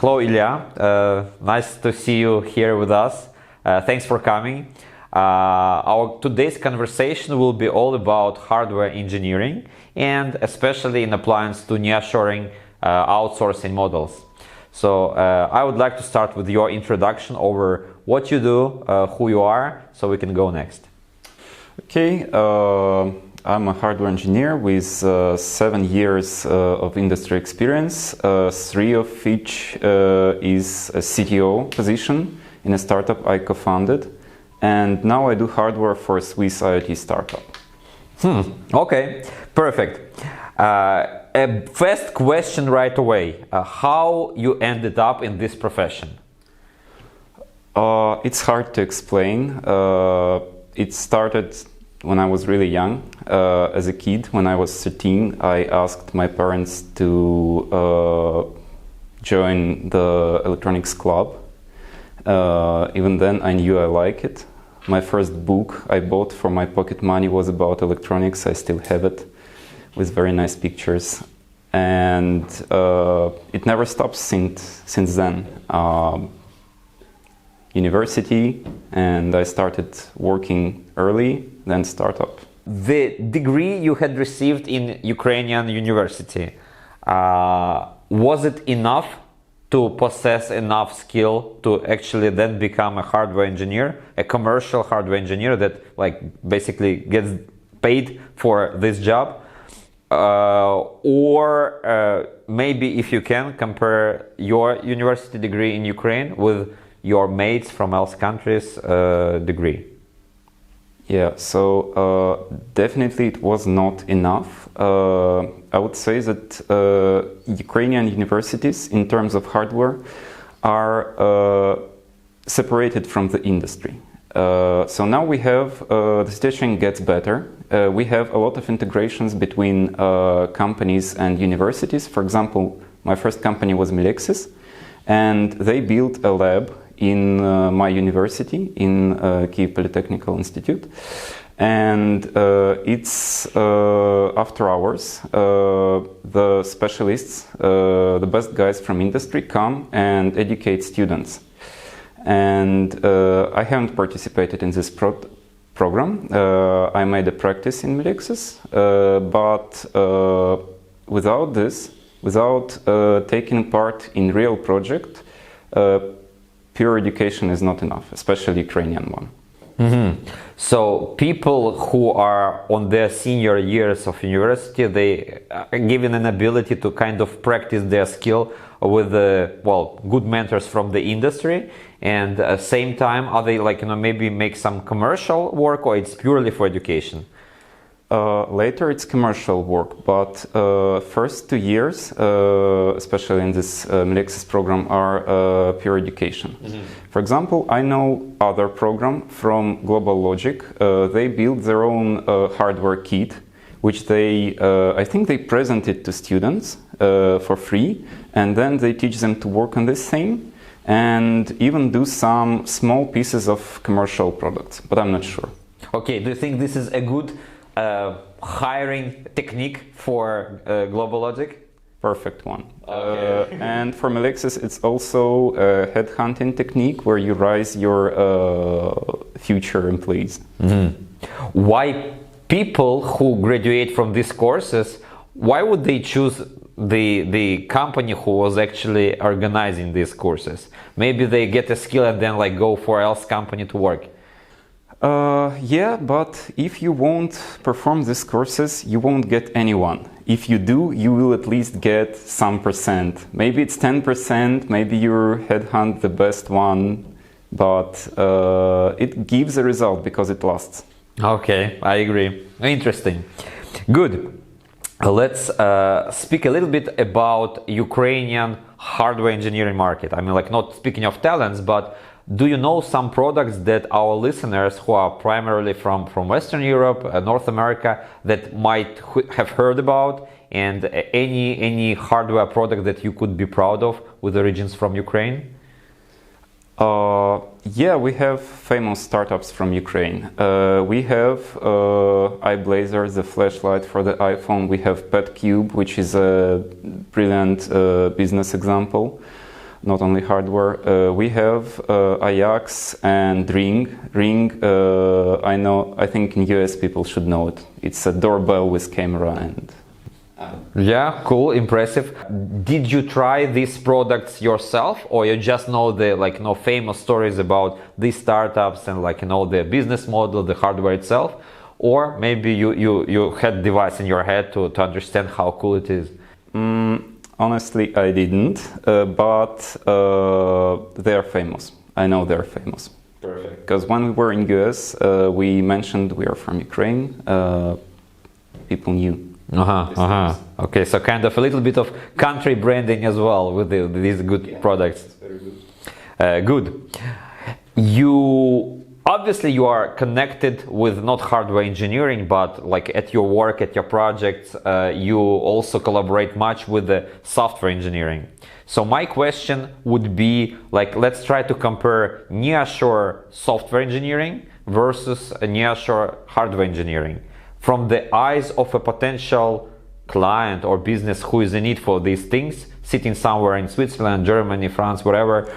Hello, Illia. Nice to see you here with us. Thanks for coming. Our today's conversation will be all about hardware engineering and especially in appliance to nearshoring outsourcing models. So I would like to start with your introduction over what you do, who you are, so we can go next. Okay, I'm a hardware engineer with 7 years of industry experience, 3 of which is a CTO position in a startup I co-founded, and now I do hardware for a Swiss IoT startup. Okay, perfect. A first question right away, how you ended up in this profession? It's hard to explain. It started when I was really young. As a kid, when I was 13, I asked my parents to join the electronics club. Even then, I knew I liked it. My first book I bought for my pocket money was about electronics. I still have it, with very nice pictures. And it never stopped since then. University, and I started working early, then startup. The degree you had received in Ukrainian university, was it enough to possess enough skill to actually then become a hardware engineer, a commercial hardware engineer that like basically gets paid for this job? Or maybe if you can compare your university degree in Ukraine with your mates from else countries degree. Yeah, so definitely it was not enough. I would say that Ukrainian universities in terms of hardware are separated from the industry. So now we have, the situation gets better. We have a lot of integrations between companies and universities. For example, my first company was Melexis, and they built a lab in my university, in Kyiv Polytechnical Institute. And it's after hours, the specialists, the best guys from industry come and educate students. And I haven't participated in this program. I made a practice in Melexis, but without this, without taking part in real project, pure education is not enough, especially Ukrainian one. So people who are on their senior years of university, they are given an ability to kind of practice their skill with good mentors from the industry, and at the same time are they like maybe make some commercial work, or it's purely for education? Later it's commercial work, but first 2 years, especially in this Melexis program, are pure education. For example, I know other program from Global Logic. They build their own hardware kit, which they, I think they present it to students for free, and then they teach them to work on this thing, and even do some small pieces of commercial products, but I'm not sure. Okay, do you think this is a good hiring technique for Global Logic? Perfect one. Okay. And for Melexis, it's also a headhunting technique where you raise your future employees. Why people who graduate from these courses, why would they choose the company who was actually organizing these courses? Maybe they get a skill and then like go for else company to work. Yeah, but if you won't perform these courses, you won't get anyone. If you do, you will at least get some percent. Maybe it's 10%, maybe you headhunt the best one, but it gives a result because it lasts. Okay, I agree. Interesting. Good. Let's speak a little bit about Ukrainian hardware engineering market. I mean, like not speaking of talents, but do you know some products that our listeners who are primarily from Western Europe, North America, that might have heard about, and any hardware product that you could be proud of with origins from Ukraine? Yeah, we have famous startups from Ukraine. We have iBlazer, the flashlight for the iPhone. We have PetCube, which is a brilliant business example. not only hardware. We have Ajax and Ring. Ring, I think in US people should know it. It's a doorbell with camera and... Yeah, cool, impressive. Did you try these products yourself, or you just know the famous stories about these startups and the business model, the hardware itself, or maybe you had device in your head to understand how cool it is? Honestly, I didn't, but they're famous. I know they're famous. Perfect. Because when we were in US, we mentioned we are from Ukraine. People knew. Okay, so kind of a little bit of country branding as well with these good products. Very good. Good. You are connected with not hardware engineering, but at your work, at your projects, you also collaborate much with the software engineering. So my question would be let's try to compare Nearshore software engineering versus Nearshore hardware engineering. From the eyes of a potential client or business who is in need for these things, sitting somewhere in Switzerland, Germany, France, wherever,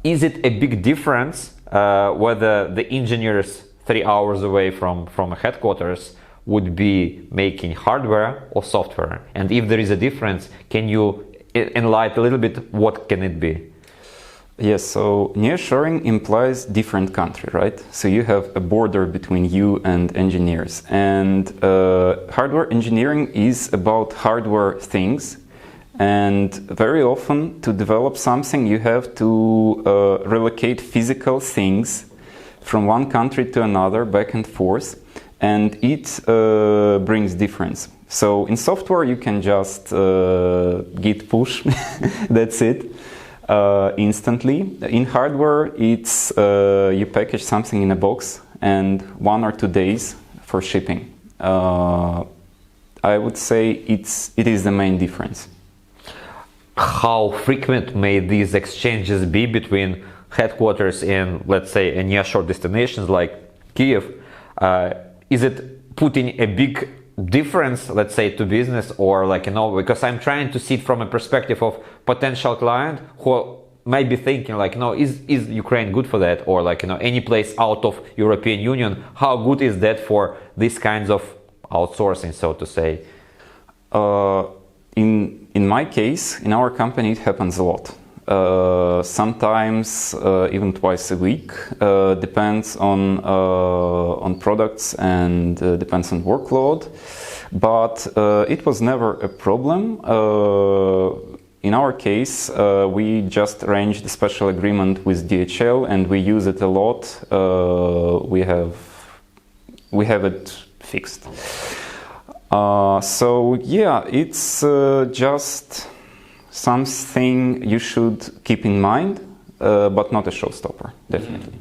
is it a big difference whether the engineers 3 hours away from headquarters would be making hardware or software? And if there is a difference, can you enlighten a little bit what can it be? Yes, so nearshoring implies different country, right? So you have a border between you and engineers. And hardware engineering is about hardware things. And very often to develop something, you have to relocate physical things from one country to another, back and forth. And it brings difference. So in software, you can just git push, that's it. Instantly. In hardware, it's you package something in a box and 1 or 2 days for shipping. I would say it is the main difference. How frequent may these exchanges be between headquarters in, let's say, a nearshore destinations like Kiev? Is it putting a big difference, let's say, to business, or because I'm trying to see it from a perspective of potential client who might be thinking is Ukraine good for that, or any place out of European Union, how good is that for these kinds of outsourcing, so to say? In my case, in our company, it happens a lot. Sometimes even twice a week. Depends on products and depends on workload. But it was never a problem. In our case, we just arranged a special agreement with DHL, and we use it a lot. We have it fixed. So yeah, it's just something you should keep in mind, but not a showstopper, definitely.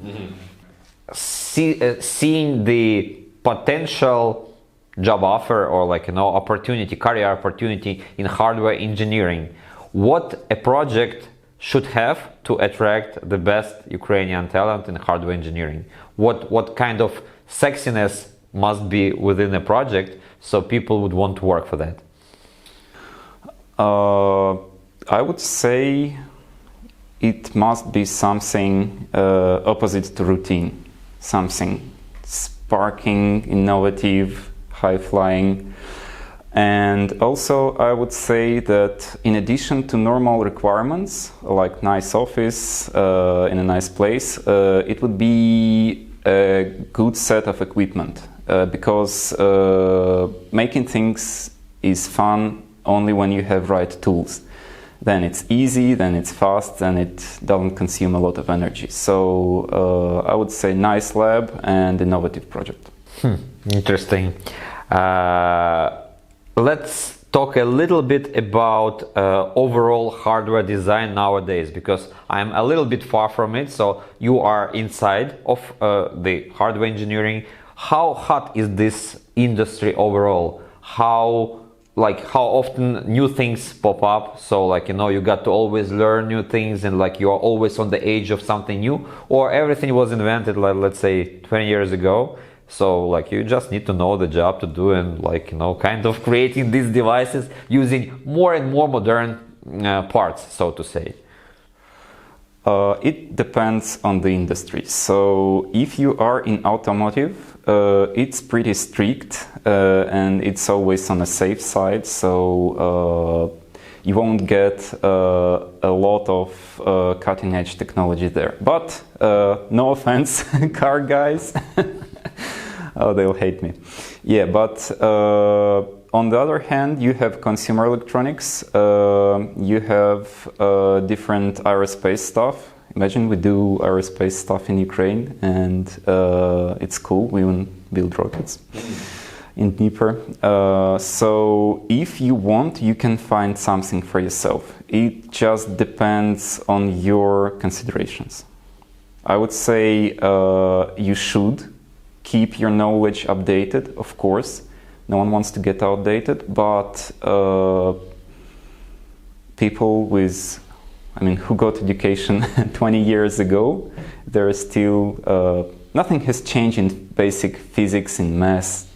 Seeing the potential job offer or opportunity, career opportunity in hardware engineering, what a project should have to attract the best Ukrainian talent in hardware engineering? What kind of sexiness must be within a project so people would want to work for that? I would say it must be something opposite to routine, something sparking, innovative, high-flying. And also I would say that in addition to normal requirements like nice office in a nice place, it would be a good set of equipment, because making things is fun only when you have right tools. Then it's easy, then it's fast, and it doesn't consume a lot of energy. So I would say nice lab and innovative project. Interesting. Let's talk a little bit about overall hardware design nowadays, because I'm a little bit far from it. So you are inside of the hardware engineering. How hot is this industry overall? How often new things pop up? So you got to always learn new things, and you're always on the edge of something new, or everything was invented let's say 20 years ago. So you just need to know the job to do, and kind of creating these devices using more and more modern parts, so to say. It depends on the industry. So if you are in automotive, it's pretty strict and it's always on the safe side. So you won't get a lot of cutting edge technology there. But no offense, car guys. Oh, they'll hate me. Yeah, but on the other hand, you have consumer electronics, you have different aerospace stuff. Imagine we do aerospace stuff in Ukraine, and it's cool. We even build rockets in Dnieper. So if you want, you can find something for yourself. It just depends on your considerations. I would say you should keep your knowledge updated, of course. No one wants to get outdated, but people with, who got education 20 years ago, there is still, nothing has changed in basic physics and math.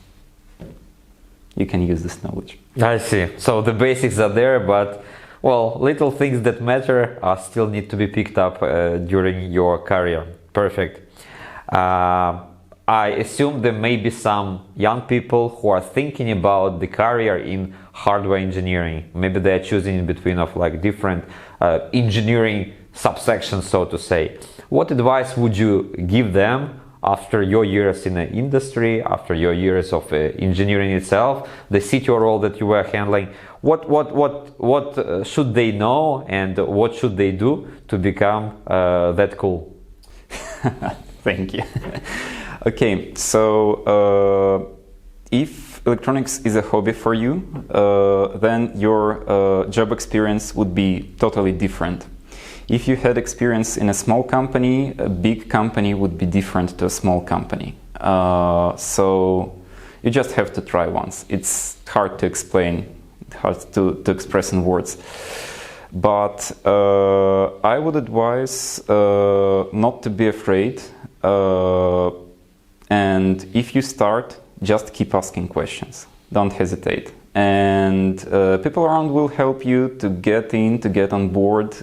You can use this knowledge. I see. So the basics are there, but, well, little things that matter still need to be picked up during your career. Perfect. I assume there may be some young people who are thinking about the career in hardware engineering. Maybe they are choosing in between of like different engineering subsections, so to say. What advice would you give them after your years in the industry, after your years of engineering itself, the CTO role that you were handling? What should they know, and what should they do to become that cool? Thank you. Okay, so if electronics is a hobby for you, then your job experience would be totally different. If you had experience in a small company, a big company would be different to a small company. So you just have to try once. It's hard to explain, hard to express in words. But I would advise not to be afraid. And if you start, just keep asking questions. Don't hesitate. And people around will help you to get in, to get on board.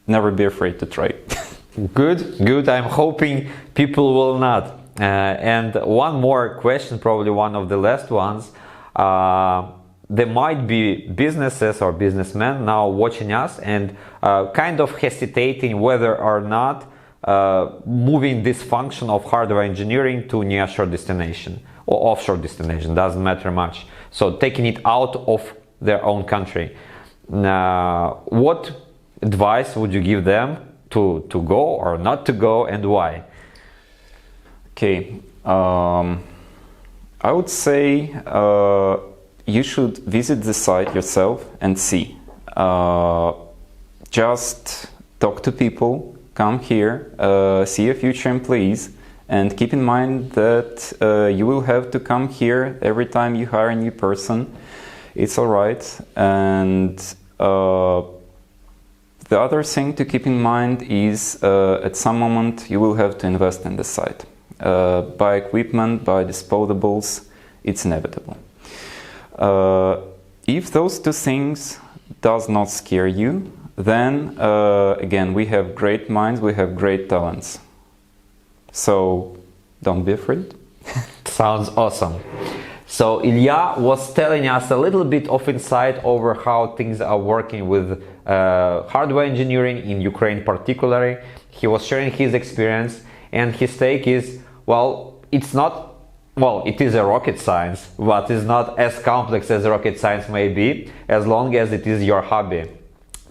Never be afraid to try. Good. I'm hoping people will not. And one more question, probably one of the last ones. There might be businesses or businessmen now watching us and kind of hesitating whether or not moving this function of hardware engineering to nearshore destination or offshore destination, doesn't matter much. So taking it out of their own country. What advice would you give them to go or not to go, and why? Okay, I would say you should visit the site yourself and see. Just talk to people, come here, see your future employees, and keep in mind that you will have to come here every time you hire a new person. It's alright. And the other thing to keep in mind is at some moment you will have to invest in the site. Buy equipment, buy disposables, it's inevitable. If those two things does not scare you, then again, we have great minds, we have great talents. So don't be afraid. Sounds awesome. So Illia was telling us a little bit of insight over how things are working with hardware engineering in Ukraine particularly. He was sharing his experience, and his take is, it is a rocket science, but it's not as complex as rocket science may be, as long as it is your hobby.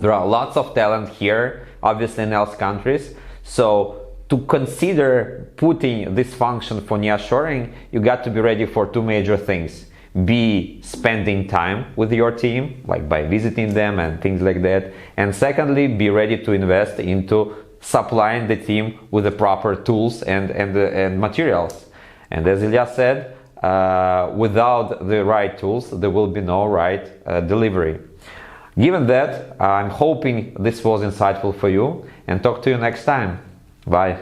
There are lots of talent here, obviously in else countries. So to consider putting this function for nearshoring, you got to be ready for two major things. Be spending time with your team, like by visiting them and things like that. And secondly, be ready to invest into supplying the team with the proper tools and materials. And as Illia said, without the right tools, there will be no right delivery. Given that, I'm hoping this was insightful for you, and talk to you next time. Bye.